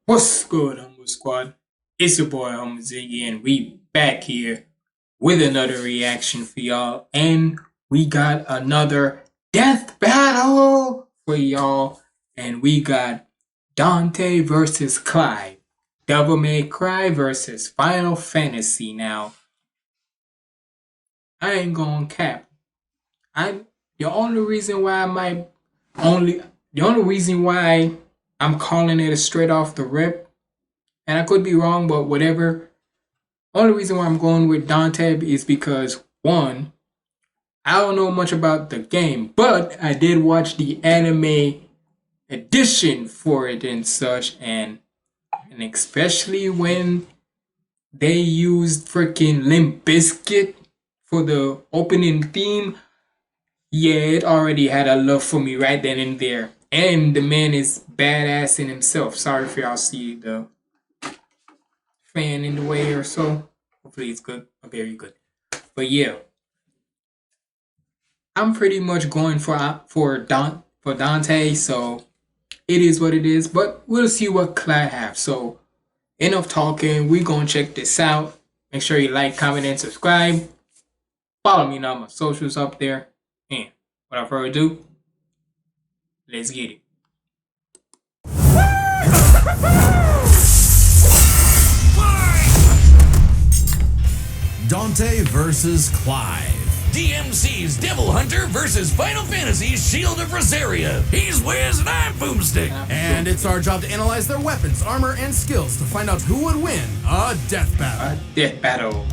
What's good, Humble Squad? It's your boy HumbleZiggy, and we back here with another reaction for y'all. And we got another death battle for y'all. And we got Dante versus Clive. Devil May Cry versus Final Fantasy. Now, I ain't gonna cap. I the only reason why I might only the only reason why I'm calling it a straight off the rip, and I could be wrong, but whatever. Only reason why I'm going with Dante is because one, I don't know much about the game, but I did watch the anime edition for it and such, and especially when they used freaking Limp Bizkit for the opening theme, yeah, it already had a love for me right then and there. And the man is badass in himself. Sorry if y'all see the fan in the way or so. Hopefully it's good. Very good. But yeah, I'm pretty much going for Dante, so it is what it is. But we'll see what Clive have. So enough talking. We gonna check this out. Make sure you like, comment, and subscribe. Follow me on my socials up there. And without further ado, let's get it. Dante versus Clive. DMC's Devil Hunter versus Final Fantasy's Shield of Rosaria. He's Wiz and I'm Boomstick. And it's our job to analyze their weapons, armor, and skills to find out who would win a death battle. A death battle.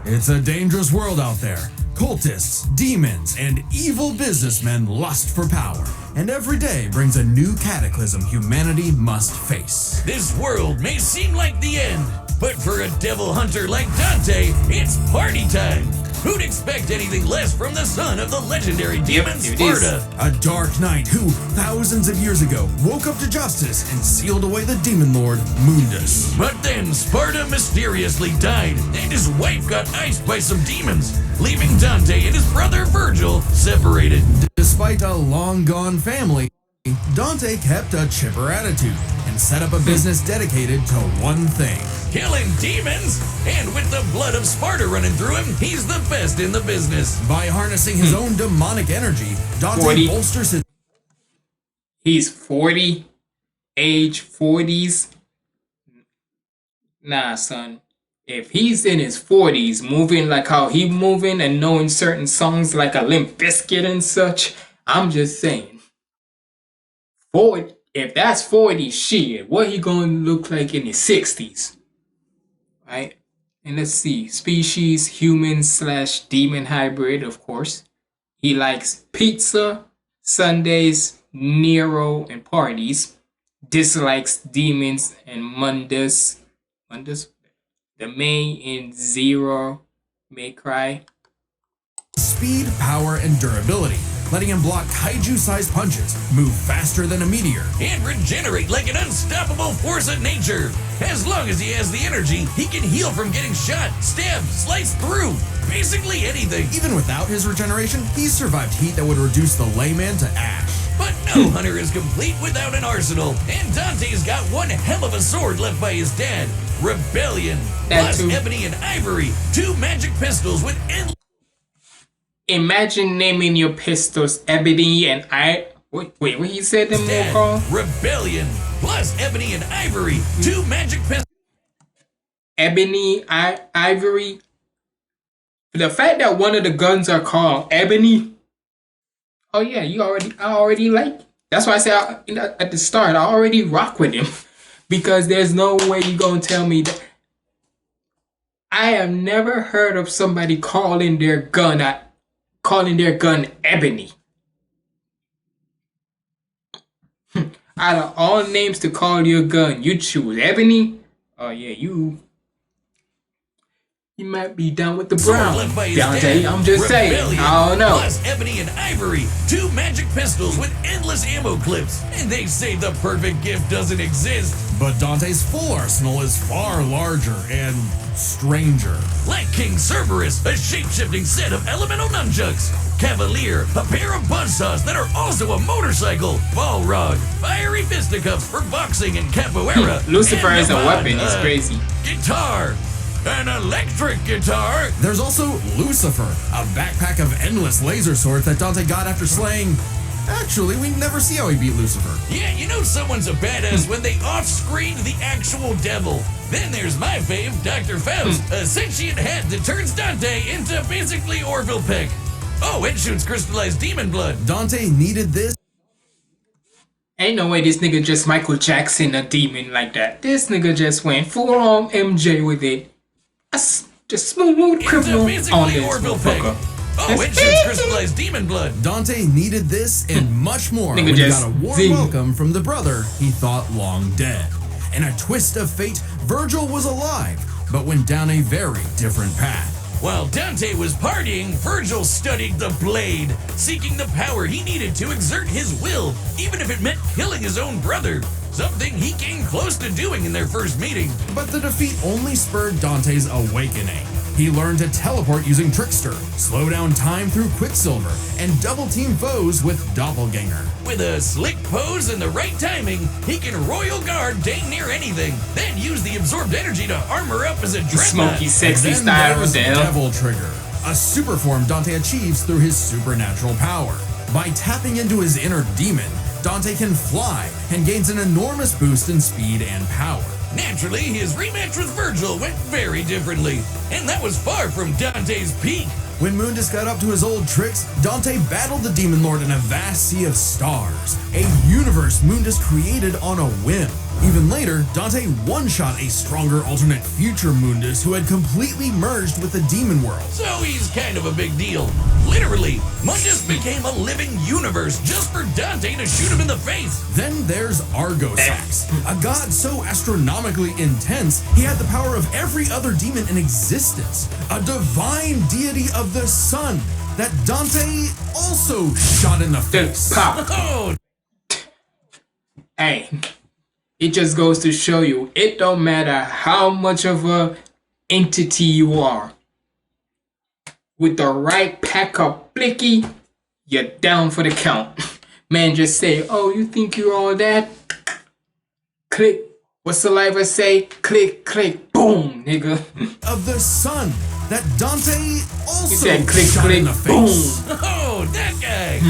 It's a dangerous world out there. Cultists, demons, and evil businessmen lust for power. And every day brings a new cataclysm humanity must face. This world may seem like the end, but for a devil hunter like Dante, it's party time. Who'd expect anything less from the son of the legendary demon Sparta? A dark knight who, thousands of years ago, woke up to justice and sealed away the demon lord Mundus. But then Sparta mysteriously died, and his wife got iced by some demons, leaving Dante and his brother Virgil separated. Despite a long-gone family, Dante kept a chipper attitude and set up a business dedicated to one thing: killing demons, and with the blood of Sparta running through him, he's the best in the business. By harnessing his own demonic energy, Dante 40. bolsters his... He's 40, age 40s. Nah, son. If he's in his 40s, moving like how he moving and knowing certain songs like a Limp Bizkit and such, I'm just saying. 40, if that's 40, shit, what he gonna look like in his 60s? Right? And let's see. Species, human slash demon hybrid, of course. He likes pizza, Sundays, Nero, and parties. Dislikes demons and Mundus. The May in Zero May Cry. speed, power, and durability, letting him block kaiju-sized punches, move faster than a meteor, and regenerate like an unstoppable force of nature. As long as he has the energy, he can heal from getting shot, stabbed, sliced through. Basically anything. Even without his regeneration, he's survived heat that would reduce the layman to ash. But no hunter is complete without an arsenal, and Dante's got one hell of a sword left by his dad, Rebellion, plus ebony and ivory, two magic pistols with endless... Imagine naming your pistols Ebony and Wait, what he said them were called? Rebellion, plus ebony and ivory, two magic pistols... Ebony, Ivory. The fact that one of the guns are called Ebony. Oh yeah, I already like. That's why I said at the start, I already rock with him. Because there's no way you gonna tell me that. I have never heard of somebody calling their gun Ebony. Out of all names to call your gun, you choose Ebony? Oh yeah, you might be down with the brown, Dante. I'm just saying. I don't know. Plus ebony and ivory, two magic pistols with endless ammo clips. And they say the perfect gift doesn't exist. But Dante's full arsenal is far larger and stranger. Like King Cerberus, a shape-shifting set of elemental nunchucks. cavalier, a pair of buzzsaws that are also a motorcycle, balrog, fiery fisticuffs for boxing and capoeira. Lucifer and as a weapon is a crazy. Guitar. An electric guitar. There's also Lucifer, a backpack of endless laser swords that Dante got after slaying. Actually, we never see how he beat Lucifer. Yeah, you know someone's a badass when they off-screened the actual devil. Then there's my fave, Dr. Faust, a sentient head that turns Dante into basically Orville Peck. Oh, and shoots crystallized demon blood. Dante needed this. Ain't no way this nigga just Michael Jackson a demon like that. This nigga just went full on MJ with it. That's just smooth criminal on this motherfucker. Oh, and shoots crystallized demon blood. Dante needed this and much more Nigga when he just got a warm zing. welcome from the brother he thought long dead. In a twist of fate, Virgil was alive, but went down a very different path. While Dante was partying, Virgil studied the blade, seeking the power he needed to exert his will, even if it meant killing his own brother. Something he came close to doing in their first meeting. But the defeat only spurred Dante's awakening. He learned to teleport using Trickster, slow down time through Quicksilver, and double-team foes with Doppelganger. With a slick pose and the right timing, he can royal guard dang near anything, then use the absorbed energy to armor up as a dreadnought. Smoky, sexy Then style there's with the hell. Devil Trigger, a super form Dante achieves through his supernatural power. By tapping into his inner demon, Dante can fly and gains an enormous boost in speed and power. Naturally, his rematch with Virgil went very differently, and that was far from Dante's peak. When Mundus got up to his old tricks, Dante battled the Demon Lord in a vast sea of stars, a universe Mundus created on a whim. Even later, Dante one-shot a stronger alternate future Mundus who had completely merged with the Demon World. So he's kind of a big deal. Literally, Mundus became a living universe just for Dante to shoot him in the face. Then there's Argosax, a god so astronomically intense he had the power of every other demon in existence, a divine deity of the sun that Dante also shot in the face. Pop. Oh, Hey, it just goes to show you, it don't matter how much of a entity you are. With the right pack of blicky, you're down for the count. Man, just say, oh, you think you're all that? Click. What's Saliva say? Click, click, boom, nigga. Of the sun that Dante also He said click, shot click, in the face. boom. oh, that guy.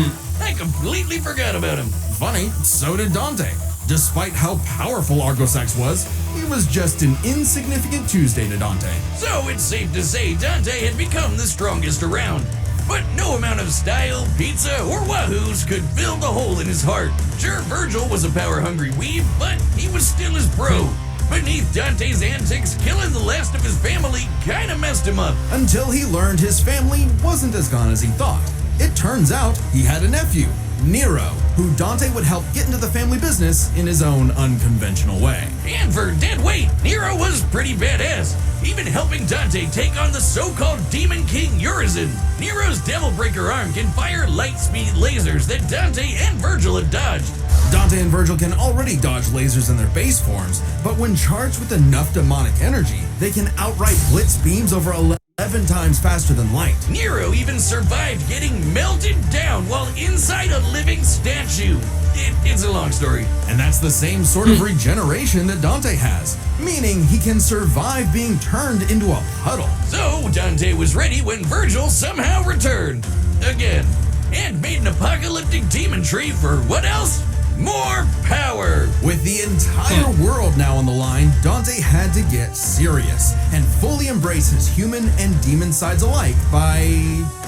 I completely forgot about him. Funny, so did Dante. Despite how powerful Argosax was, he was just an insignificant Tuesday to Dante. So it's safe to say Dante had become the strongest around. But no amount of style, pizza, or wahoos could fill the hole in his heart. Sure, Virgil was a power-hungry weeb, but he was still his bro. Beneath Dante's antics, killing the last of his family kinda messed him up. Until he learned his family wasn't as gone as he thought. It turns out he had a nephew, Nero, who Dante would help get into the family business in his own unconventional way. And for dead weight, Nero was pretty badass, even helping Dante take on the so-called Demon King Urizen. Nero's Devil Breaker arm can fire light-speed lasers that Dante and Virgil have dodged. Dante and Virgil can already dodge lasers in their base forms, but when charged with enough demonic energy, they can outright blitz beams over 11 times faster than light. Nero even survived getting melted down while inside a living statue. It's a long story. And that's the same sort of regeneration that Dante has, meaning he can survive being turned into a puddle. So Dante was ready when Virgil somehow returned. Again. And made an apocalyptic demon tree for what else? More power! With the entire world now on the line, Dante had to get serious and fully embrace his human and demon sides alike by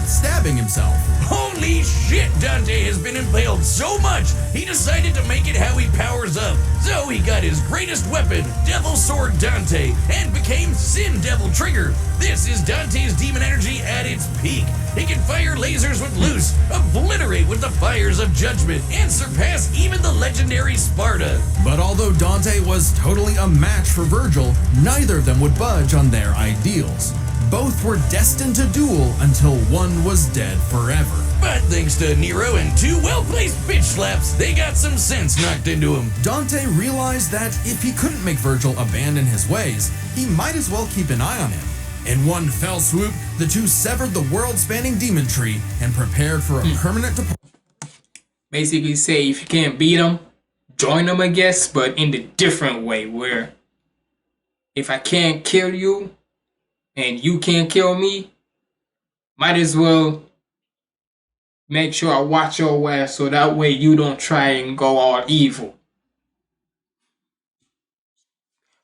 stabbing himself. Holy shit, Dante has been impaled so much, he decided to make it how he powers up. So he got his greatest weapon, Devil Sword Dante, and became Sin Devil Trigger. This is Dante's demon energy at its peak. He can fire lasers with Loose, obliterate with the fires of Judgment, and surpass even the legendary Sparta. But although Dante was totally a match for Virgil, neither of them would budge on their ideals. Both were destined to duel until one was dead forever. But thanks to Nero and two well-placed bitch slaps, they got some sense knocked into him. Dante realized that if he couldn't make Virgil abandon his ways, he might as well keep an eye on him. In one fell swoop, the two severed the world-spanning demon tree and prepared for a permanent departure. Basically say if you can't beat them, join them, I guess, but in the different way where if I can't kill you and you can't kill me, might as well make sure I watch your ass so that way you don't try and go all evil.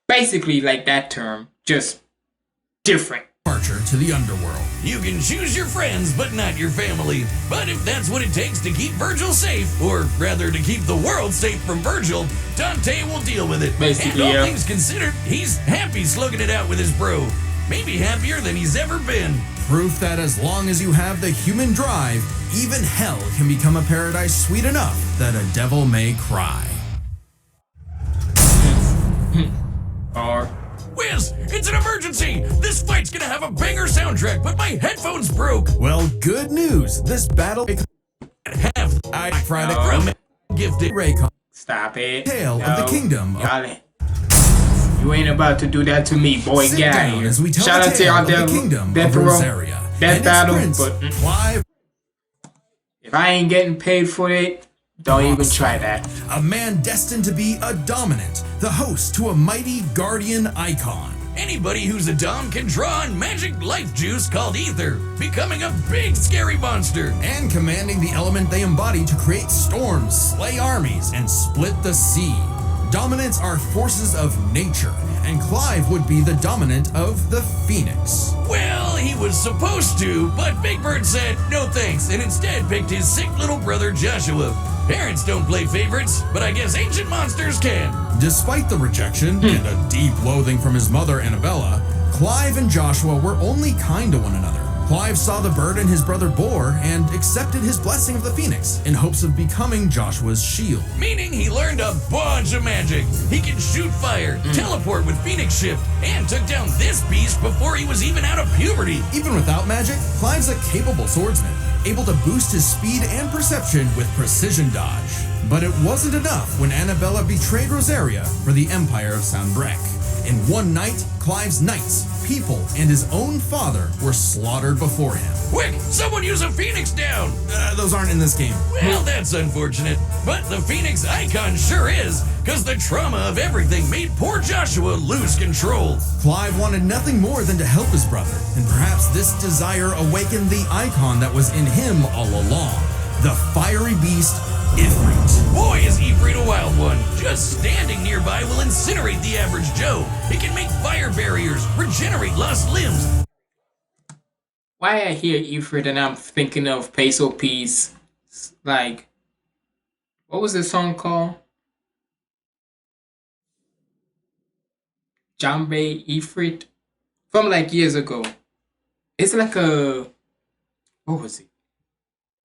Basically like that term, just different. Departure to the underworld. You can choose your friends, but not your family. But if that's what it takes to keep Virgil safe, or rather to keep the world safe from Virgil, Dante will deal with it. Basically, and all things considered, he's happy slugging it out with his bro. Maybe happier than he's ever been. Proof that as long as you have the human drive, even hell can become a paradise sweet enough that a devil may cry. Or Whiz, it's an emergency! This fight's gonna have a banger soundtrack, but my headphones broke! Well, good news. This battle Half I Friday from gifted Eikon, stop it. Tale of the Kingdom. You ain't about to do that to me, boy. Sit Guy. down as we tell Shout the out to tale y'all of the kingdom Death of Row, Rosaria Death and its Battle, prince, but Clive, if I ain't getting paid for it, don't even try that. a man destined to be a dominant, the host to a mighty guardian Eikon. Anybody who's a dom can draw on magic life juice called ether, becoming a big scary monster. And commanding the element they embody to create storms, slay armies, and split the sea. Dominants are forces of nature, and Clive would be the dominant of the Phoenix. Well, he was supposed to, but Big Bird said no thanks and instead picked his sick little brother Joshua. Parents don't play favorites, but I guess ancient monsters can. Despite the rejection and a deep loathing from his mother Annabella, Clive and Joshua were only kind to one another. Clive saw the burden his brother bore and accepted his blessing of the Phoenix in hopes of becoming Joshua's shield. Meaning he learned a bunch of magic. He can shoot fire, teleport with Phoenix Shift, and took down this beast before he was even out of puberty. Even without magic, Clive's a capable swordsman, able to boost his speed and perception with precision dodge. But it wasn't enough when Annabella betrayed Rosaria for the Empire of Sanbreque. In one night, Clive's knights, people, and his own father were slaughtered before him. Quick, someone use a Phoenix down! Those aren't in this game. Well, that's unfortunate. But the Phoenix icon sure is, because the trauma of everything made poor Joshua lose control. Clive wanted nothing more than to help his brother, and perhaps this desire awakened the icon that was in him all along. The fiery beast, Ifrit. Boy, is Ifrit a wild one. Just standing nearby will incinerate the average Joe. It can make fire barriers, regenerate lost limbs. Why I hear Ifrit and I'm thinking of Peso Piece, like, what was the song called? Jambe Ifrit? From like years ago. It's like a, what was it?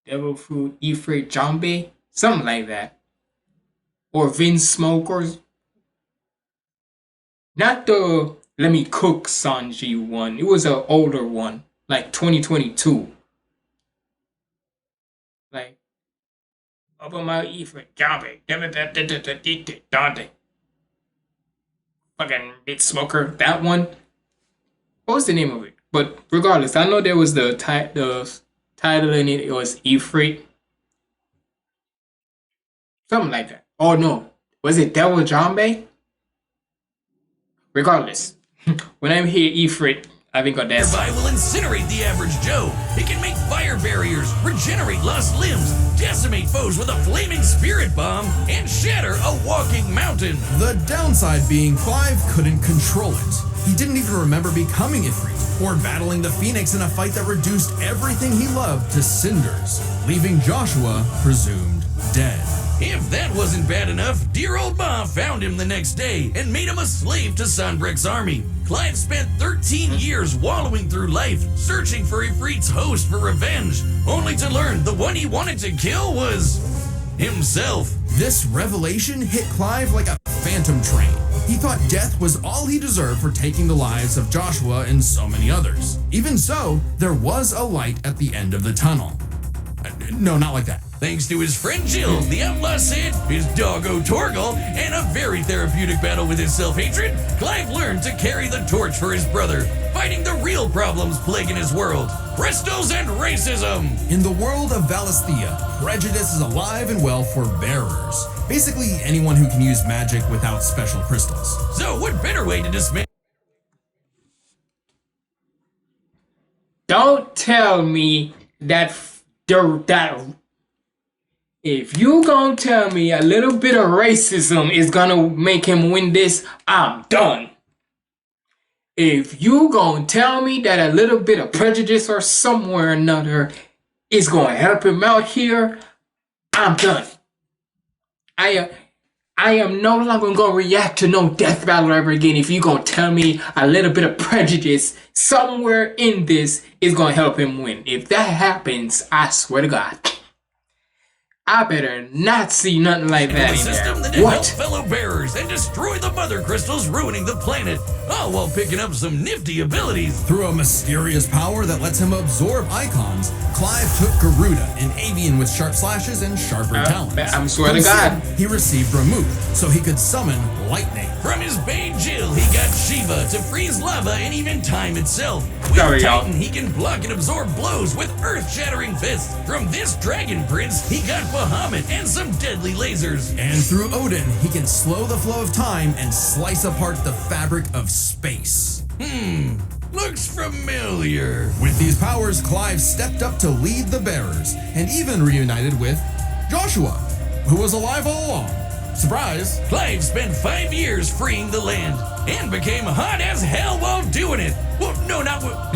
Devil Fruit Ifrit Jambe? Something like that. Or Vince Smoke or... Not the Let Me Cook Sanji one. It was an older one. Like 2022. Like... Open my Ifrit Jambe. Dante. Fucking Bit Smoker. That one. What was the name of it? But regardless, I know there was the title in it. It was Ifrit. Something like that. Oh no. Was it Devil Jambe? Regardless. When I hear Ifrit, I think of that. Nearby will incinerate the average Joe. It can make fire barriers, regenerate lost limbs, decimate foes with a flaming spirit bomb, and shatter a walking mountain. The downside being Clive couldn't control it. He didn't even remember becoming Ifrit or battling the Phoenix in a fight that reduced everything he loved to cinders, leaving Joshua presumed dead. If that wasn't bad enough, dear old Ma found him the next day and made him a slave to Sanbreque's army. Clive spent 13 years wallowing through life, searching for Ifrit's host for revenge, only to learn the one he wanted to kill was... himself. This revelation hit Clive like a phantom train. He thought death was all he deserved for taking the lives of Joshua and so many others. Even so, there was a light at the end of the tunnel. No, not like that. Thanks to his friend Jill, the outlaw Sid, his doggo Torgal, and a very therapeutic battle with his self-hatred, Clive learned to carry the torch for his brother, fighting the real problems plaguing his world: crystals and racism. In the world of Valisthea, prejudice is alive and well for bearers. Basically, anyone who can use magic without special crystals. So what better way to dismantle? Don't tell me that if you gonna tell me a little bit of racism is gonna make him win this, I'm done. If you gonna tell me that a little bit of prejudice or somewhere or another is gonna help him out here, I'm done. I am no longer gonna react to no death battle ever again if you gonna tell me a little bit of prejudice somewhere in this is gonna help him win. If that happens, I swear to God, I better not see nothing like that in system there. that help What? fellow bearers and destroy the mother crystals, ruining the planet, all while picking up some nifty abilities. Through a mysterious power that lets him absorb icons, Clive took Garuda, an avian with sharp slashes and sharper talons. I'm swear to From God. Sid, he received Ramuth, so he could summon lightning. From his babe Jill, he got Shiva to freeze lava and even time itself. With There we go. Titan, he can block and absorb blows with earth-shattering fists. From this dragon prince, he got Bahamut and some deadly lasers. And through Odin, he can slow the flow of time and slice apart the fabric of space. Looks familiar. With these powers, Clive stepped up to lead the bearers, and even reunited with Joshua, who was alive all along. Surprise! Clive spent 5 years freeing the land and became hot as hell while doing it. Well, no, not well,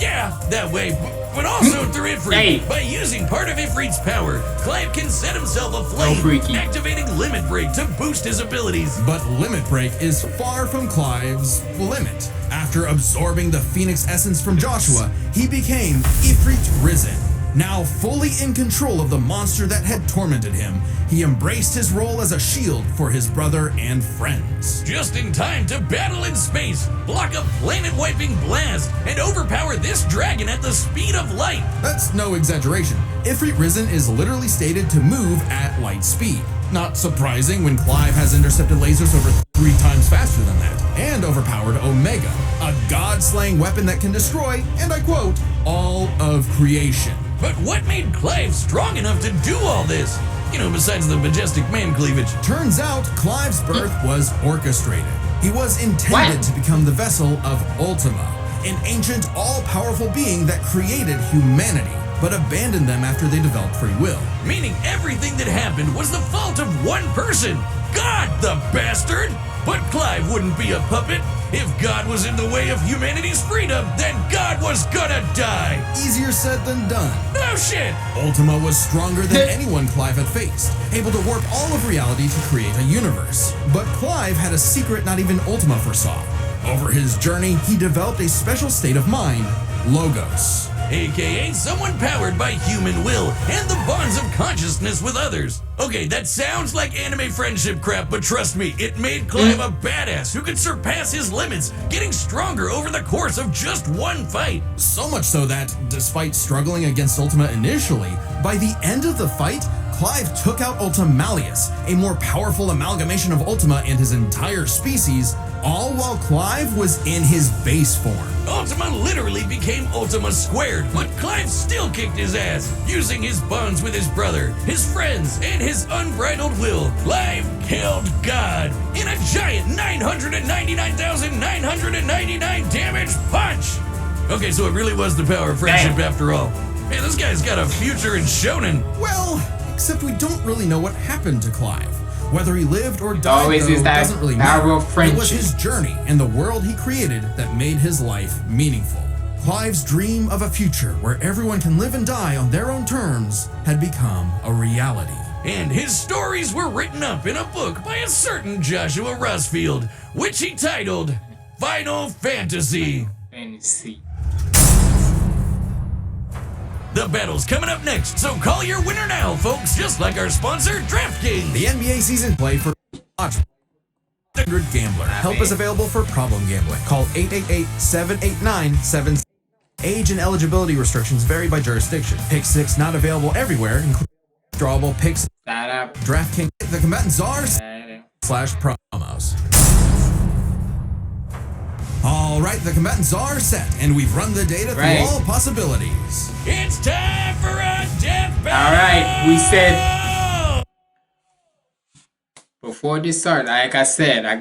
yeah, that way, but also through Ifrit. Hey. By using part of Ifrit's power, Clive can set himself aflame, freaky. activating Limit Break to boost his abilities. But Limit Break is far from Clive's limit. After absorbing the Phoenix essence from Joshua, he became Ifrit Risen. Now fully in control of the monster that had tormented him, he embraced his role as a shield for his brother and friends. Just in time to battle in space, block a planet-wiping blast, and overpower this dragon at the speed of light. That's no exaggeration. Ifrit Risen is literally stated to move at light speed. Not surprising when Clive has intercepted lasers over 3 times faster than that, and overpowered Omega, a god-slaying weapon that can destroy, and I quote, all of creation. But what made Clive strong enough to do all this? You know, besides the majestic man cleavage. Turns out, Clive's birth was orchestrated. He was intended to become the vessel of Ultima, an ancient, all-powerful being that created humanity, but abandoned them after they developed free will. Meaning everything that happened was the fault of one person. God, the bastard! But Clive wouldn't be a puppet. If God was in the way of humanity's freedom, then God was gonna die. Easier said than done. No shit! Ultima was stronger than anyone Clive had faced, able to warp all of reality to create a universe. But Clive had a secret not even Ultima foresaw. Over his journey, he developed a special state of mind, Logos. AKA someone powered by human will and the bonds of consciousness with others. Okay, that sounds like anime friendship crap, but trust me, it made Clive a badass who could surpass his limits, getting stronger over the course of just one fight. So much so that, despite struggling against Ultima initially, by the end of the fight, Clive took out Ultimalius, a more powerful amalgamation of Ultima and his entire species, all while Clive was in his base form. Ultima literally became Ultima Squared, but Clive still kicked his ass, using his bonds with his brother, his friends, and his unbridled will. Clive killed God in a giant 999,999 damage punch! Okay, so it really was the power of friendship after all. Man, this guy's got a future in shonen. Well, except we don't really know what happened to Clive. Whether he lived or died, Always though, is that doesn't really power matter. of friendship. It was his journey and the world he created that made his life meaningful. Clive's dream of a future where everyone can live and die on their own terms had become a reality. And his stories were written up in a book by a certain Joshua Rusfield, which he titled Final Fantasy. Fantasy. The battle's coming up next, so call your winner now, folks, just like our sponsor, DraftKings. The NBA season play for Watch 100 Gambler. Help is available for problem gambling. Call 888-789-7. Age and eligibility restrictions vary by jurisdiction. Pick 6 not available everywhere, including drawable picks. DraftKings, the combatant czars /promos. All right, the combatants are set, and we've run the data through all possibilities. It's time for a death battle! All right, we said before this started, like I said, I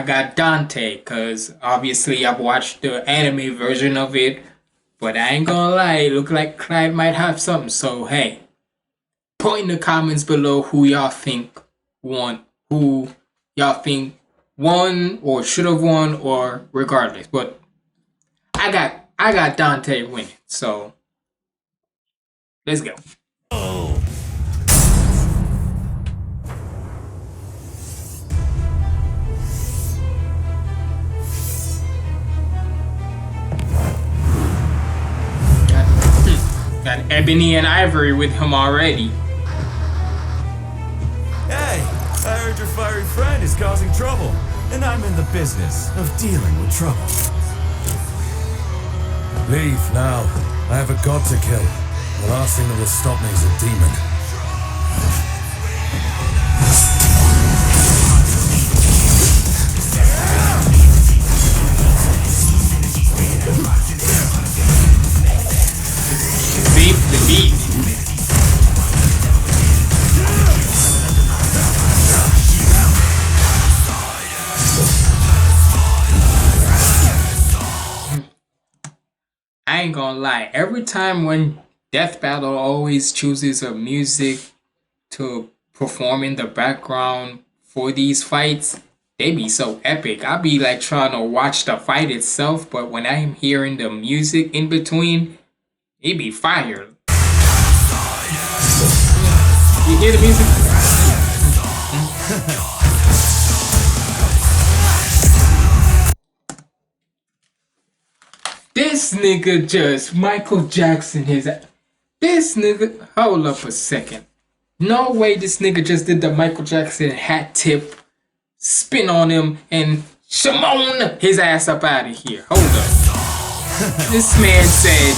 got Dante, because obviously I've watched the anime version of it, but I ain't gonna lie, it look like Clive might have something. So hey, put in the comments below who y'all think won, or should have won, or regardless. But I got Dante winning. So let's go. Oh. Got Ebony and Ivory with him already. Hey, I heard your fiery friend is causing trouble, and I'm in the business of dealing with trouble. Leave now. I have a god to kill. The last thing that will stop me is a demon. The beat. I ain't gonna lie, every time when Death Battle always chooses a music to perform in the background for these fights, they be so epic. I be like trying to watch the fight itself, but when I'm hearing the music in between, it be fire. You hear the music? This nigga just Michael Jackson his. This nigga, hold up a second. No way this nigga just did the Michael Jackson hat tip, spin on him, and Shimon his ass up out of here. Hold up. This man said,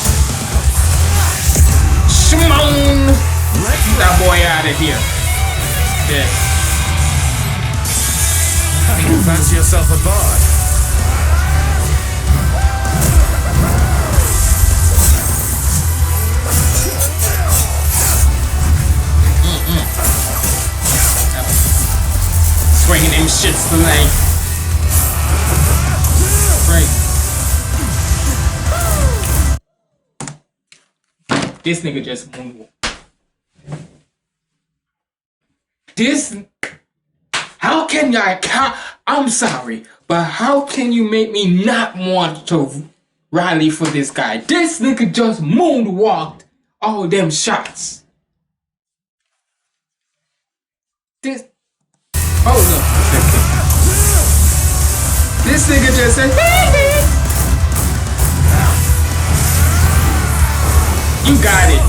Shimon, get that boy out of here. Yeah. You fancy yourself a bard? Swinging them shits to length. Right. This nigga just moonwalk. How can y'all count? I'm sorry, but how can you make me not want to rally for this guy? This nigga just moonwalked all them shots. Hold up a second. This nigga just said, you got it.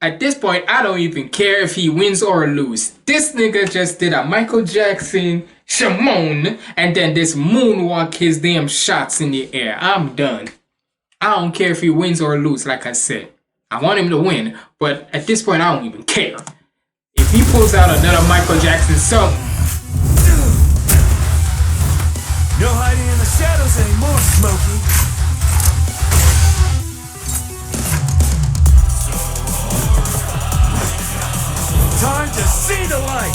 At this point, I don't even care if he wins or lose. This nigga just did a Michael Jackson Shimon, and then this moonwalk his damn shots in the air. I'm done. I don't care if he wins or lose, like I said. I want him to win, but at this point, I don't even care. If he pulls out another Michael Jackson song. No hiding in the shadows anymore, Smokey. Time to see the light!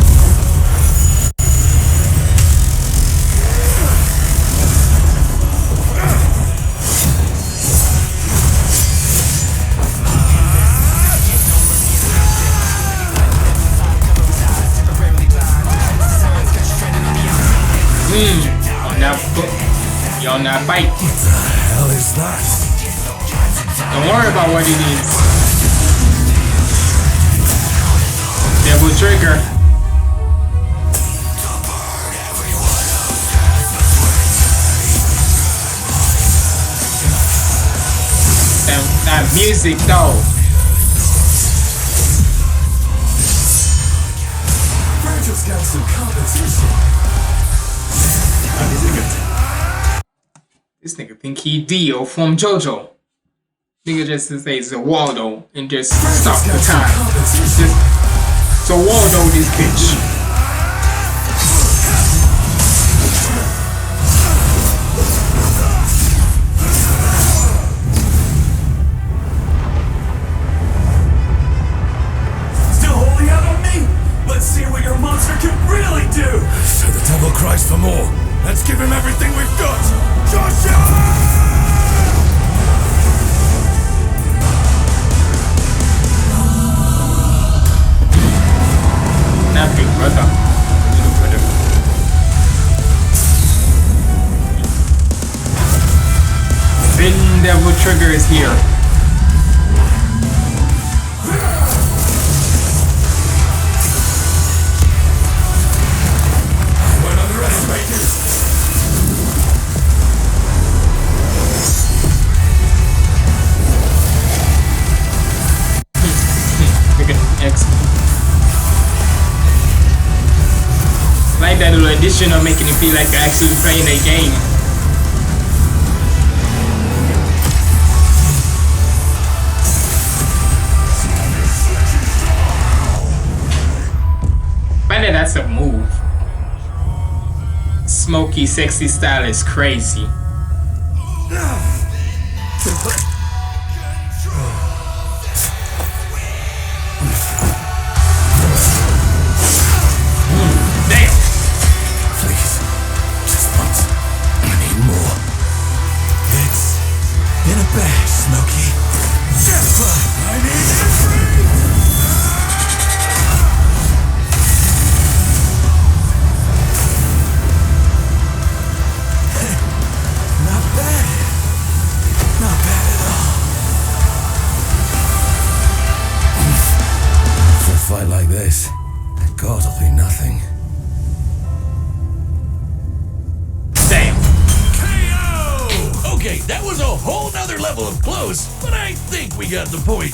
You're on that bike. What the hell is that? Don't worry about what it is. Devil trigger. That music though. some competition. This nigga think he Dio from JoJo. Nigga just to say Zawaldo and just stop the time. Just Zawaldo this bitch. Still holding out on me? Let's see what your monster can really do. So the devil cries for more. Let's give him everything we've got. Joshua! Nothing, brother. Sin Devil Trigger is here. I won't underestimate you. Freaking excellent. Like that little addition of making it feel like you're actually playing a game. Find that that's a move. Smoky, sexy style is crazy.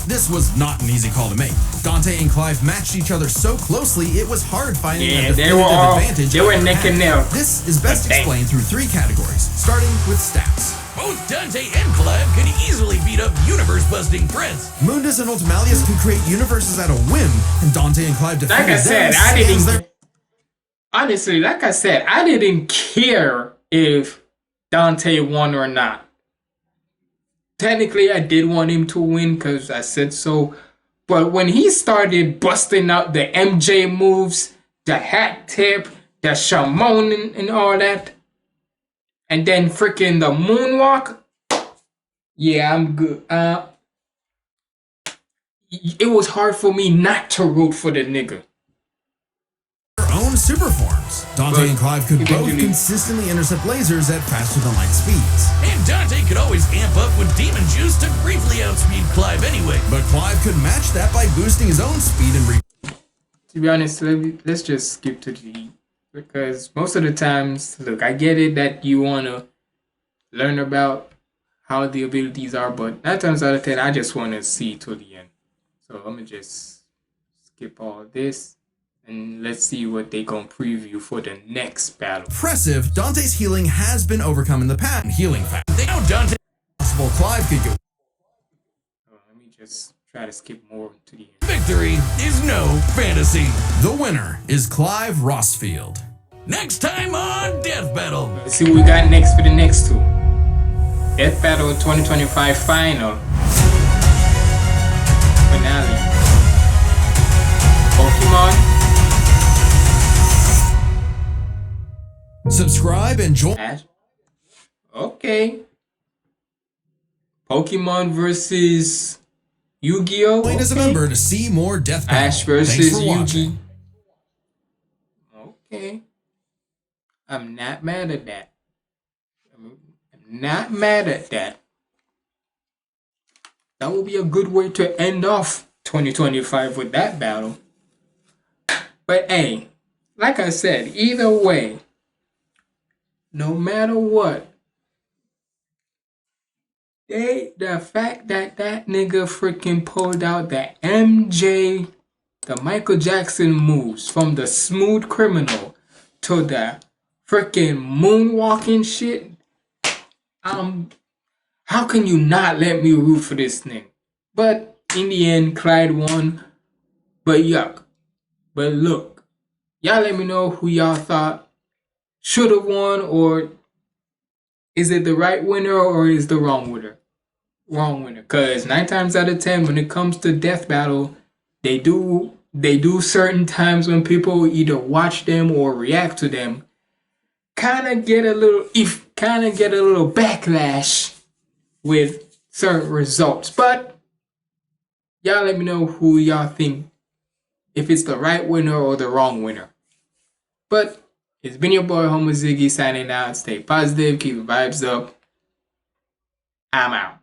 This was not an easy call to make. Dante and Clive matched each other so closely, it was hard finding a definitive advantage. They were neck and neck. This is best explained through three categories, starting with stats. Both Dante and Clive could easily beat up universe-busting threats. Mundus and Ultimalius could create universes at a whim, and Dante and Clive defeated like I said, them. I didn't. Honestly, like I said, I didn't care if Dante won or not. Technically, I did want him to win because I said so. But when he started busting out the MJ moves, the hat tip, the Shimon and all that, and then freaking the moonwalk, yeah, I'm good. It was hard for me not to root for the nigga. Their own super forms. Dante and Clive could both consistently intercept lasers at faster than light speeds. And Dante could always amp up with demon juice to briefly outspeed Clive anyway. But Clive could match that by boosting his own speed and To be honest, let's just skip to G. Because most of the times, look, I get it that you want to learn about how the abilities are, but 9 times out of 10, I just want to see to the end. So I'm going to just skip all this. And let's see what they gonna preview for the next battle. Impressive, Dante's healing has been overcome in the past. Healing fact. They know Dante. Possible Clive could go. Let me just try to skip more to the end. Victory is no fantasy. The winner is Clive Rossfield. Next time on Death Battle. Let's see what we got next for the next two. Death Battle 2025 final. Finale. Pokemon. Subscribe and join. Okay. Pokemon versus Yu-Gi-Oh. Join as a member to see more Death Battle. Ash versus Yugi. Okay. I'm not mad at that. I'm not mad at that. That would be a good way to end off 2025 with that battle. But hey, like I said, either way, no matter what, the fact that that nigga freaking pulled out the MJ the Michael Jackson moves from the smooth criminal to the freaking moonwalking shit. How can you not let me root for this thing? But in the end, Clyde won. But yuck. But look, y'all let me know who y'all thought should have won, or is it the right winner or is the wrong winner? Wrong winner. Because 9 times out of 10, when it comes to death battle, they do certain times when people either watch them or react to them, kind of get a little backlash with certain results. But y'all let me know who y'all think, if it's the right winner or the wrong winner. But it's been your boy HumbleZiggy signing out. Stay positive, keep the vibes up. I'm out.